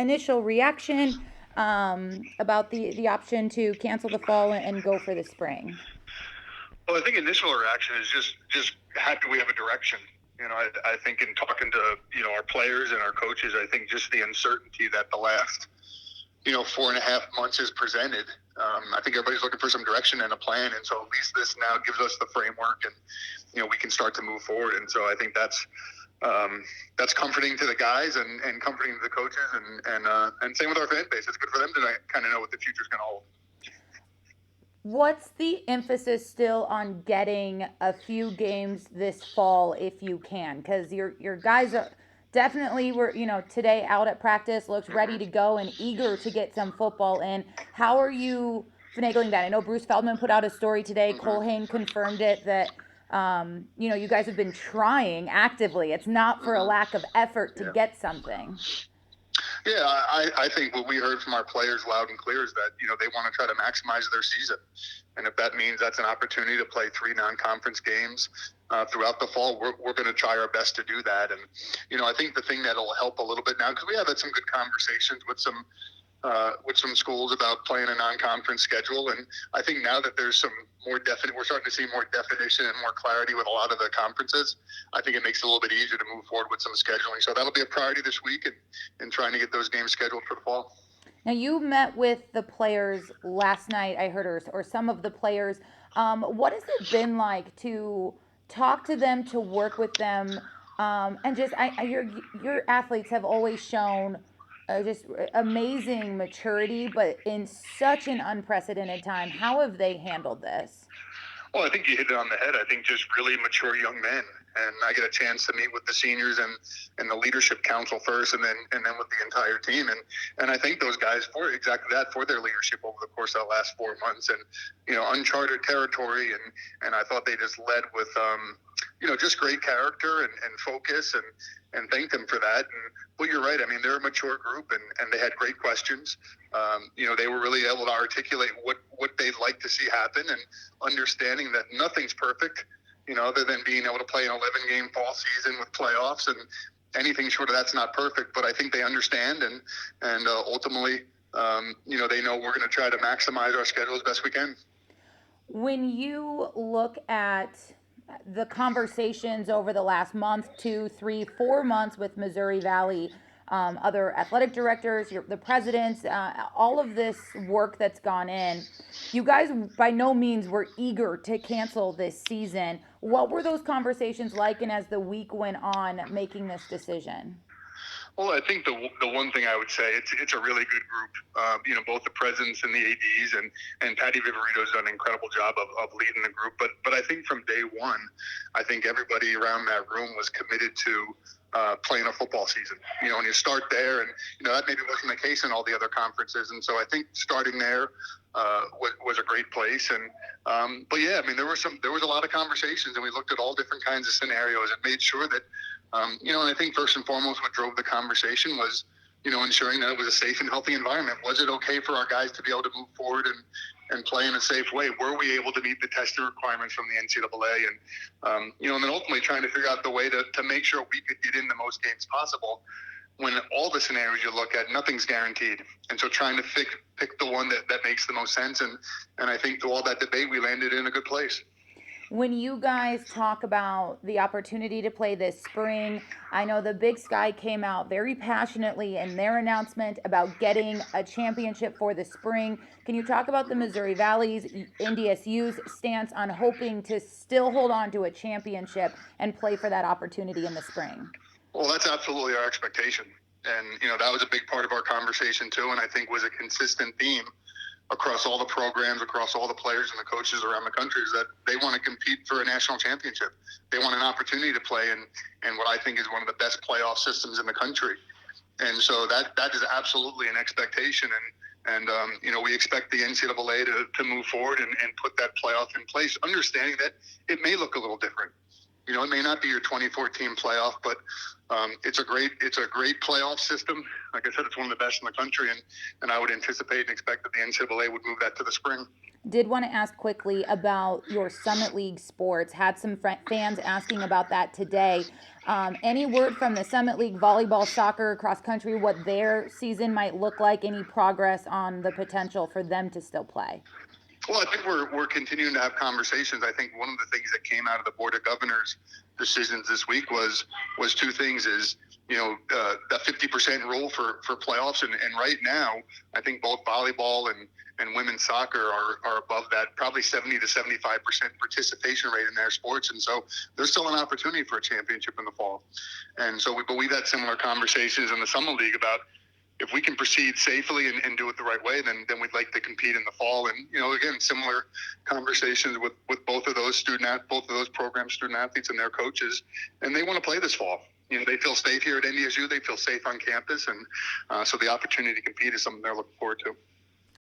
initial reaction about the option to cancel the fall and go for the spring? Well, I think initial reaction is just happy we have a direction. I think in talking to our players and our coaches, I think just the uncertainty that the last 4.5 months is presented. I think everybody's looking for some direction and a plan, and so at least this now gives us the framework, and we can start to move forward. And so I think that's comforting to the guys and comforting to the coaches, and same with our fan base. It's good for them to kind of know what the future is going to hold. What's the emphasis still on getting a few games this fall if you can? Because your guys are definitely were today out at practice, looked ready to go and eager to get some football in. How are you finagling that? I know Bruce Feldman put out a story today. Cole Hain confirmed it that you guys have been trying actively. It's not for a lack of effort to get something. Yeah, I think what we heard from our players loud and clear is that they want to try to maximize their season, and if that means that's an opportunity to play 3 non-conference games throughout the fall, we're going to try our best to do that. And I think the thing that'll help a little bit now, because we have had some good conversations with some schools about playing a non-conference schedule. And I think now that there's some more definite, we're starting to see more definition and more clarity with a lot of the conferences. I think it makes it a little bit easier to move forward with some scheduling. So that'll be a priority this week and trying to get those games scheduled for the fall. Now you met with the players last night, I heard, or some of the players. What has it been like to talk to them, to work with them, and just your athletes have always shown just amazing maturity, but in such an unprecedented time. How have they handled this? Well, I think you hit it on the head. I think just really mature young men. And I get a chance to meet with the seniors and the leadership council first, and then with the entire team. And I thank those guys for exactly that, for their leadership over the course of the last 4 months. And uncharted territory, and I thought they just led with just great character and focus, and thank them for that. And well, you're right. I mean, they're a mature group, and they had great questions. They were really able to articulate what they'd like to see happen, and understanding that nothing's perfect, other than being able to play an 11-game fall season with playoffs, and anything short of that's not perfect. But I think they understand, and ultimately, they know we're going to try to maximize our schedule as best we can. When you look at the conversations over the last month, 2, 3, 4 months with Missouri Valley, other athletic directors, the presidents, all of this work that's gone in, you guys by no means were eager to cancel this season. What were those conversations like, and as the week went on, making this decision? Well, I think the one thing I would say, it's a really good group. Both the presidents and the ads, and Patty Viverito's done an incredible job of leading the group. But I think from day one, I think everybody around that room was committed to playing a football season. And you start there, and that maybe wasn't the case in all the other conferences. And so I think starting there was a great place. And but yeah, I mean, there was a lot of conversations, and we looked at all different kinds of scenarios and made sure that. And I think first and foremost, what drove the conversation was, ensuring that it was a safe and healthy environment. Was it okay for our guys to be able to move forward and play in a safe way? Were we able to meet the testing requirements from the NCAA? And, and then ultimately trying to figure out the way to make sure we could get in the most games possible. When all the scenarios you look at, nothing's guaranteed. And so trying to pick the one that makes the most sense. And I think through all that debate, we landed in a good place. When you guys talk about the opportunity to play this spring, I know the Big Sky came out very passionately in their announcement about getting a championship for the spring. Can you talk about the Missouri Valley's, NDSU's stance on hoping to still hold on to a championship and play for that opportunity in the spring? Well, that's absolutely our expectation. And, that was a big part of our conversation too, and I think was a consistent theme across all the programs, across all the players and the coaches around the country, is that they want to compete for a national championship. They want an opportunity to play in what I think is one of the best playoff systems in the country. And so that is absolutely an expectation. And we expect the NCAA to move forward and put that playoff in place, understanding that it may look a little different. It may not be your 2014 playoff, but it's a great playoff system. Like I said, it's one of the best in the country, and I would anticipate and expect that the NCAA would move that to the spring. Did want to ask quickly about your Summit League sports. Had some fans asking about that today. Any word from the Summit League volleyball, soccer, cross country, what their season might look like? Any progress on the potential for them to still play? Well, I think we're continuing to have conversations. I think one of the things that came out of the Board of Governors decisions this week was two things: is the 50% rule for playoffs, and right now I think both volleyball and women's soccer are above that, probably 70 to 75% participation rate in their sports, and so there's still an opportunity for a championship in the fall. And so we've had similar conversations in the Summer League about, if we can proceed safely and do it the right way, then we'd like to compete in the fall. And again, similar conversations with both of those program student athletes and their coaches, and they want to play this fall. They feel safe here at NDSU. They feel safe on campus, and so the opportunity to compete is something they're looking forward to.